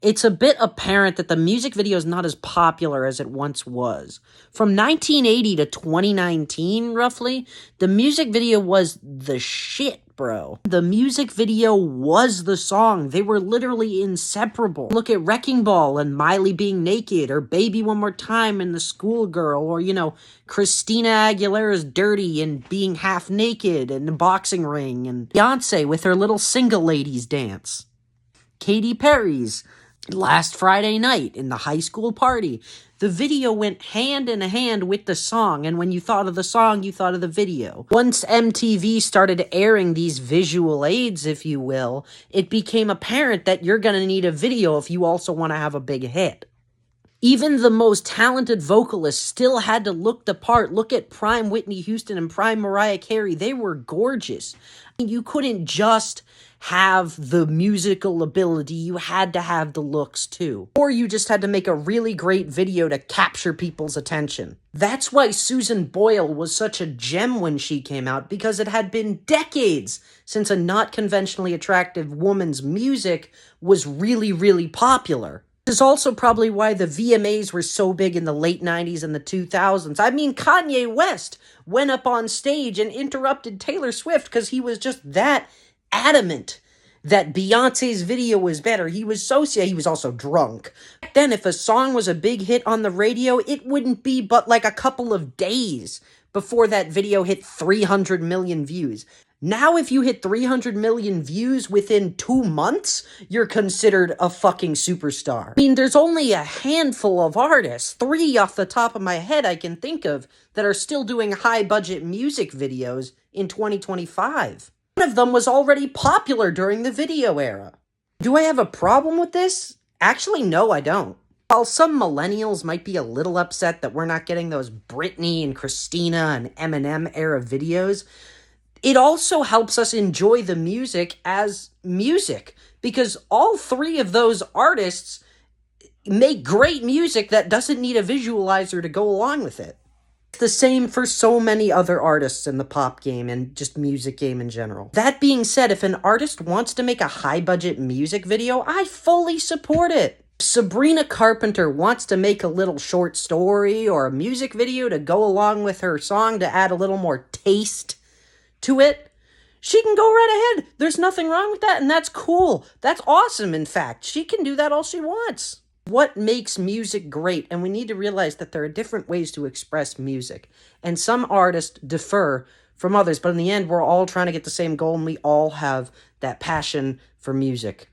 It's a bit apparent that the music video is not as popular as it once was. From 1980 to 2019, roughly, the music video was the shit, bro. The music video was the song. They were literally inseparable. Look at Wrecking Ball and Miley being naked, or Baby One More Time and the Schoolgirl, or, Christina Aguilera's Dirty and being half naked in the boxing ring, and Beyonce with her little single ladies dance. Katy Perry's Last Friday Night in the high school party. The video went hand in hand with the song, and when you thought of the song, you thought of the video. Once MTV started airing these visual aids, if you will, it became apparent that you're gonna need a video if you also want to have a big hit. Even the most talented vocalists still had to look the part. Look at prime Whitney Houston and prime Mariah Carey. They were gorgeous. You couldn't just have the musical ability, you had to have the looks too. Or you just had to make a really great video to capture people's attention. That's why Susan Boyle was such a gem when she came out, because it had been decades since a not conventionally attractive woman's music was really, really popular. This is also probably why the VMAs were so big in the late 90s and the 2000s. I mean, Kanye West went up on stage and interrupted Taylor Swift because he was just that adamant that Beyonce's video was better. He was also drunk. Back then, if a song was a big hit on the radio, it wouldn't be but like a couple of days before that video hit 300 million views. Now, if you hit 300 million views within 2 months, you're considered a fucking superstar. I mean, there's only a handful of artists, 3 off the top of my head I can think of, that are still doing high-budget music videos in 2025. One of them was already popular during the video era. Do I have a problem with this? Actually, no, I don't. While some millennials might be a little upset that we're not getting those Britney and Christina and Eminem era videos, it also helps us enjoy the music as music, because all 3 of those artists make great music that doesn't need a visualizer to go along with it. It's the same for so many other artists in the pop game and just music game in general. That being said, if an artist wants to make a high-budget music video, I fully support it. If Sabrina Carpenter wants to make a little short story or a music video to go along with her song to add a little more taste to it, she can go right ahead. There's nothing wrong with that, and that's cool. That's awesome, in fact. She can do that all she wants. What makes music great? And we need to realize that there are different ways to express music, and some artists differ from others, but in the end, we're all trying to get the same goal, and we all have that passion for music.